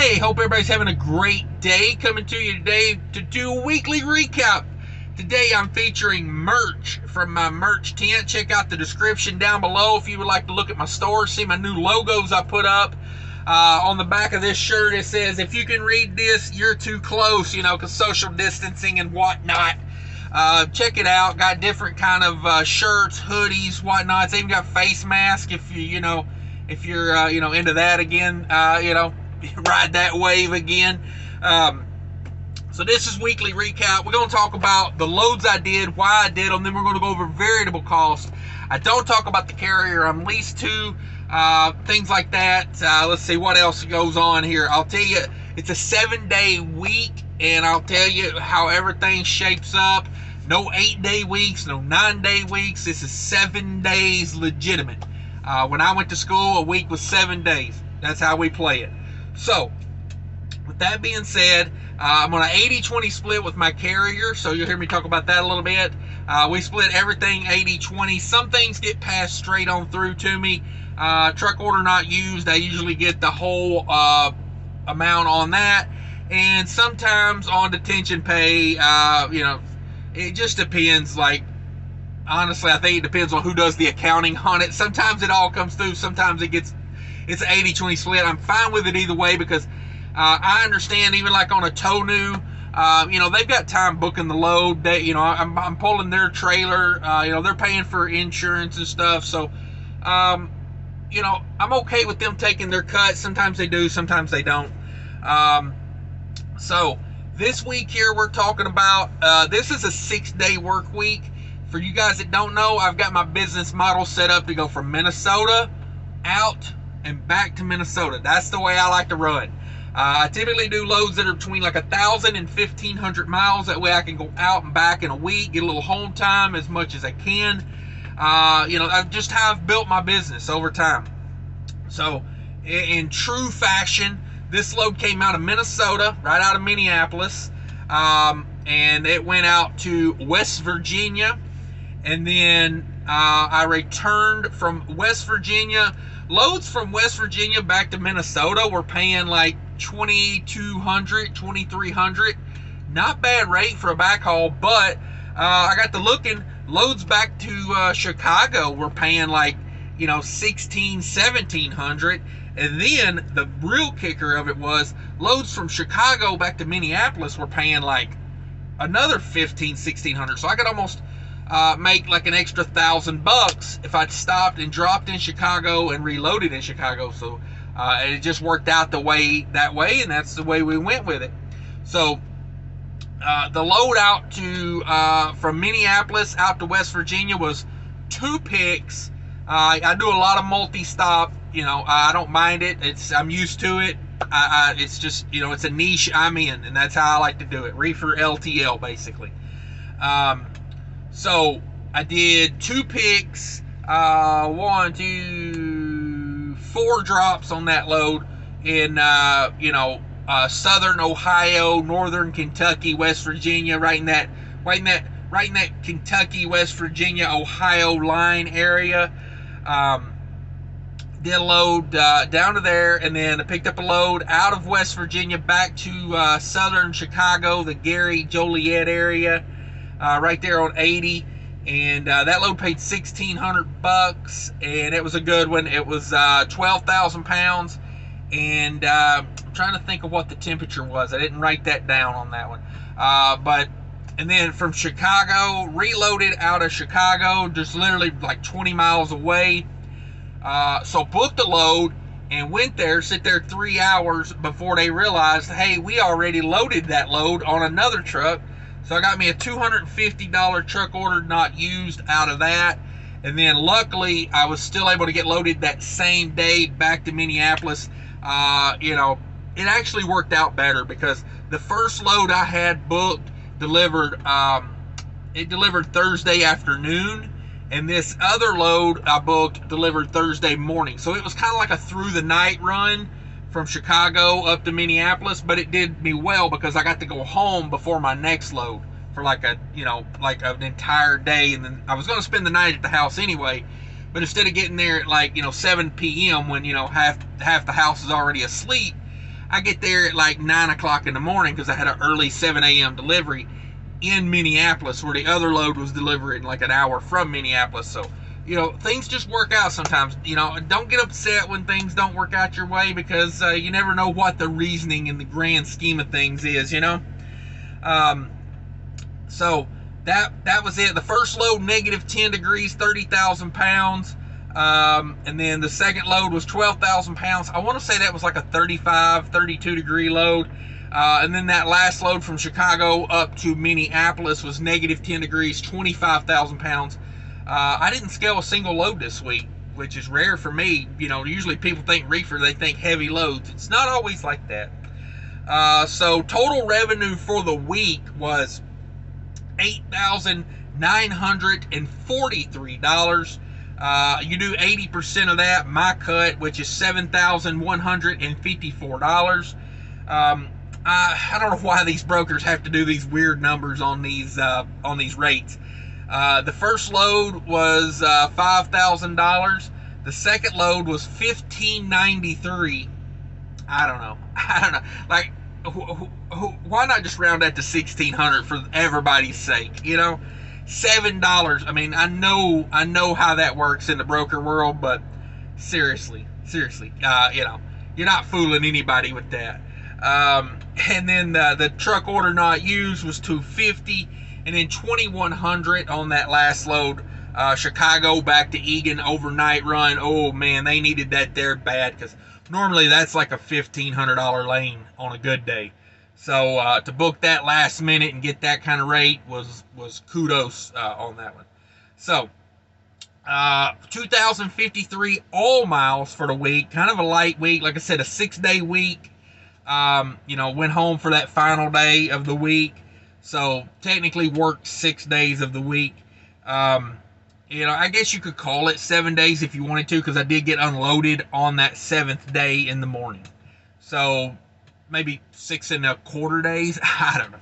Hey, hope everybody's having a great day. Coming to you today to do a weekly recap. Today I'm featuring merch from my merch tent. Check out the description down below if you would like to look at my store, see my new logos I put up. On the back of this shirt it says, if you can read this, you're too close, because social distancing and whatnot. Check it out. Got different kind of shirts, hoodies, whatnot. It's even got face masks if if you're into that again, ride that wave again. So this is weekly recap. We're going to talk about the loads I did, why I did them, then we're going to go over variable cost. I don't talk about the carrier I'm leased to, things like that. Let's see what else goes on here. I'll tell you, it's a 7-day week, and I'll tell you how everything shapes up. No 8-day weeks, no 9-day weeks. This is 7 days legitimate. When I went to school, a week was 7 days. That's how we play it. So, with that being said, I'm on an 80-20 split with my carrier, so you'll hear me talk about that a little bit. We split everything 80-20. Some things get passed straight on through to me. Truck order not used, I usually get the whole amount on that. And sometimes on detention pay, it just depends. Like, honestly, I think it depends on who does the accounting on it. Sometimes it all comes through, sometimes it's an 80-20 split. I'm fine with it either way because I understand, even like on a tow new, they've got time booking the load. I'm pulling their trailer. They're paying for insurance and stuff. So, I'm okay with them taking their cut. Sometimes they do, sometimes they don't. So this week here, we're talking about, this is a 6-day work week. For you guys that don't know, I've got my business model set up to go from Minnesota out and back to Minnesota. That's the way I like to run. I typically do loads that are between like 1,000 and 1,500 miles. That way I can go out and back in a week, get a little home time as much as I can. I've just how I've built my business over time. So in true fashion, this load came out of Minnesota, right out of Minneapolis. And it went out to West Virginia. And then I returned from West Virginia. Loads from West Virginia back to Minnesota were paying like $2,200, $2,300. Not bad rate for a backhaul, but I got to looking. Loads back to Chicago were paying like $1,600, $1,700. And then the real kicker of it was loads from Chicago back to Minneapolis were paying like another $1,500, $1,600. So I could almost make like an extra $1,000 if I'd stopped and dropped in Chicago and reloaded in Chicago. So it just worked out that way, and that's the way we went with it. So the load out to from Minneapolis out to West Virginia was 2 picks. I do a lot of multi-stop. I don't mind it. I'm used to it. It's just it's a niche I'm in, and that's how I like to do it. Reefer LTL basically. So I did 2 picks, 1, 2, 4 drops on that load in southern Ohio, northern Kentucky, West Virginia, right in that Kentucky, West Virginia, Ohio line area. Did a load down to there, and then I picked up a load out of West Virginia back to southern Chicago, the Gary, Joliet area. Right there on 80, and that load paid $1,600, and it was a good one. It was 12,000 pounds, and I'm trying to think of what the temperature was. I didn't write that down on that one. And then from Chicago, reloaded out of Chicago, just literally like 20 miles away. So booked the load and went there, sit there 3 hours before they realized, hey, we already loaded that load on another truck. So I got me a $250 truck order not used out of that. And then luckily I was still able to get loaded that same day back to Minneapolis. It actually worked out better because the first load I had booked delivered Thursday afternoon, and this other load I booked delivered Thursday morning. So it was kind of like a through the night run from Chicago up to Minneapolis, but it did me well because I got to go home before my next load for like an entire day. And then I was going to spend the night at the house anyway, but instead of getting there at like 7 p.m. when half the house is already asleep, I get there at like 9 o'clock in the morning because I had an early 7 a.m. delivery in Minneapolis, where the other load was delivered in like an hour from Minneapolis. So, things just work out sometimes. Don't get upset when things don't work out your way, because you never know what the reasoning in the grand scheme of things is, So that was it. The first load, negative 10 degrees, 30,000 pounds. And then the second load was 12,000 pounds. I want to say that was like a 35, 32 degree load. And then that last load from Chicago up to Minneapolis was negative 10 degrees, 25,000 pounds. I didn't scale a single load this week, which is rare for me. Usually people think reefer, they think heavy loads. It's not always like that. So total revenue for the week was $8,943. You do 80% of that, my cut, which is $7,154. I don't know why these brokers have to do these weird numbers on these rates. The first load was $5,000. The second load was $1,593. I don't know. Like, why not just round that to $1,600 for everybody's sake? $7. I mean, I know how that works in the broker world, but seriously, you're not fooling anybody with that. And then the truck order not used was $250, and then $2,100 on that last load. Chicago back to Egan overnight run. Oh man, they needed that there bad, because normally that's like a $1,500 lane on a good day. So to book that last minute and get that kind of rate was kudos on that one. So 2,053 all miles for the week. Kind of a light week. Like I said, a 6-day week. Went home for that final day of the week. So technically worked 6 days of the week. I guess you could call it 7 days if you wanted to, because I did get unloaded on that 7th day in the morning. So maybe 6.25 days. I don't know.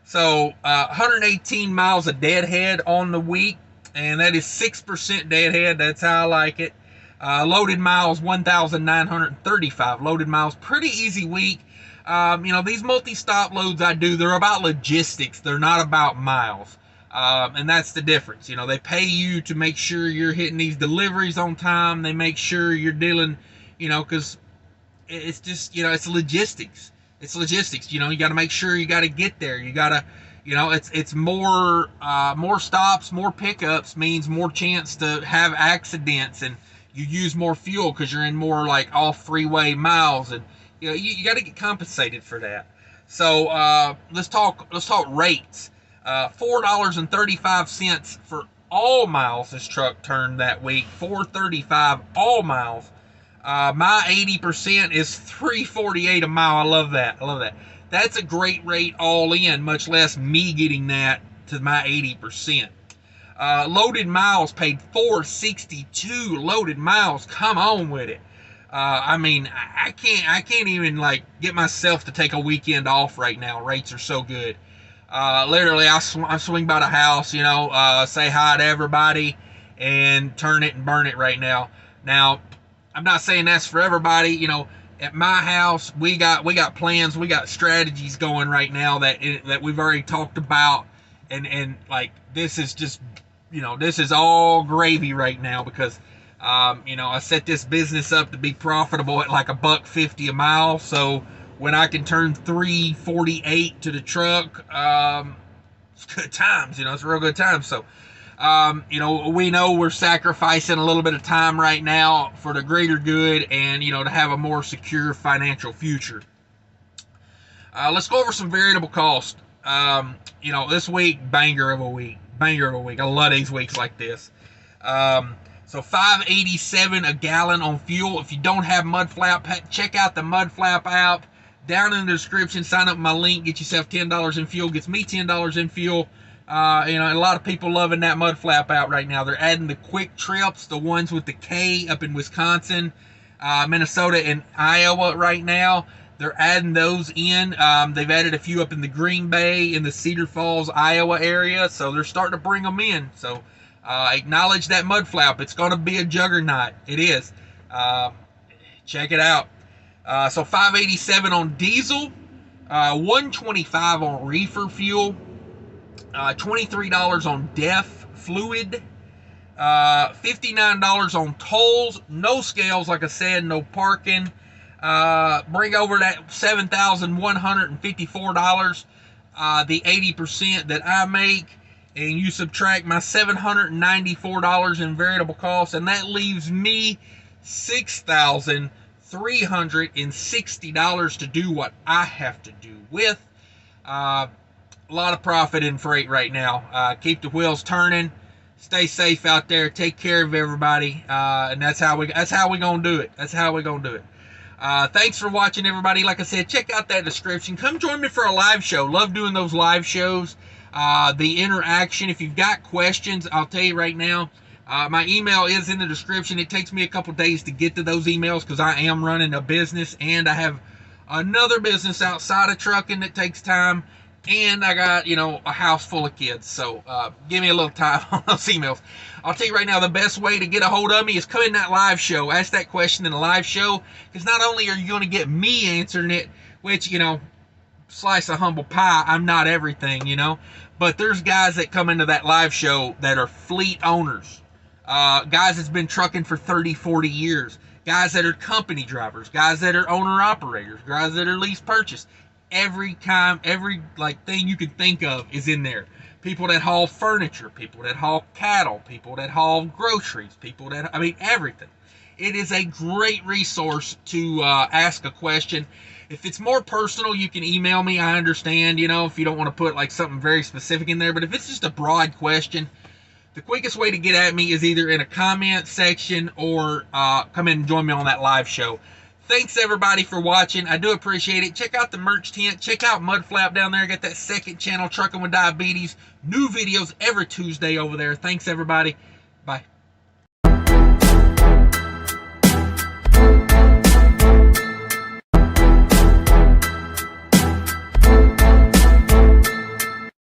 So 118 miles of deadhead on the week, and that is 6% deadhead. That's how I like it. Loaded miles, 1,935 loaded miles. Pretty easy week. These multi-stop loads I do, they're about logistics. They're not about miles. And that's the difference. They pay you to make sure you're hitting these deliveries on time. They make sure you're dealing, because it's just, it's logistics. It's logistics. You got to make sure you got to get there. You got to, it's more stops, more pickups means more chance to have accidents, and you use more fuel because you're in more like off freeway miles, and you got to get compensated for that. So let's talk rates. $4.35 for all miles this truck turned that week. $4.35 all miles. My 80% is $3.48 a mile. I love that. That's a great rate all in, much less me getting that to my 80%. Loaded miles, paid $4.62 loaded miles. Come on with it. I can't even like get myself to take a weekend off right now. Rates are so good. Literally, I swing by the house, say hi to everybody, and turn it and burn it right now. Now, I'm not saying that's for everybody. At my house, we got plans, we got strategies going right now that we've already talked about, and like this is just, this is all gravy right now, because I set this business up to be profitable at like $1.50 a mile. So when I can turn $3.48 to the truck, it's good times. It's a real good time. So we know we're sacrificing a little bit of time right now for the greater good, and to have a more secure financial future. Let's go over some variable cost. This week, banger of a week. I love these weeks like this. So $5.87 a gallon on fuel. If you don't have Mudflap, check out the Mudflap app. Down in the description, sign up my link, get yourself $10 in fuel. Gets me $10 in fuel. And a lot of people loving that Mudflap out right now. They're adding the quick trips, the ones with the K up in Wisconsin, Minnesota, and Iowa right now. They're adding those in. They've added a few up in the Green Bay, in the Cedar Falls, Iowa area. So they're starting to bring them in. So acknowledge that Mudflap. It's going to be a juggernaut. It is. Check it out. So $5.87 on diesel, $125 on reefer fuel, $23 on DEF fluid, $59 on tolls, no scales, like I said, no parking. Bring over that $7,154, the 80% that I make, and you subtract my $794 in variable costs, and that leaves me $6,360 to do what I have to do with. A lot of profit in freight right now. Keep the wheels turning. Stay safe out there. Take care of everybody, and that's how we gonna do it. That's how we gonna do it. Thanks for watching, everybody. Like I said, check out that description. Come join me for a live show. Love doing those live shows. The interaction. If you've got questions, I'll tell you right now. My email is in the description. It takes me a couple days to get to those emails because I am running a business, and I have another business outside of trucking that takes time. And I got, a house full of kids. So give me a little time on those emails. I'll tell you right now, the best way to get a hold of me is come in that live show. Ask that question in the live show. Because not only are you going to get me answering it, which, slice of humble pie, I'm not everything, But there's guys that come into that live show that are fleet owners. Guys that's been trucking for 30, 40 years. Guys that are company drivers. Guys that are owner-operators. Guys that are lease purchase. Every thing you can think of is in there. People that haul furniture, people that haul cattle, people that haul groceries, everything. It is a great resource to ask a question. If it's more personal, you can email me. I understand, if you don't want to put something very specific in there. But if it's just a broad question, the quickest way to get at me is either in a comment section or come in and join me on that live show. Thanks, everybody, for watching. I do appreciate it. Check out the merch tent. Check out Mudflap down there. Got that second channel, Trucking with Diabetes. New videos every Tuesday over there. Thanks, everybody. Bye.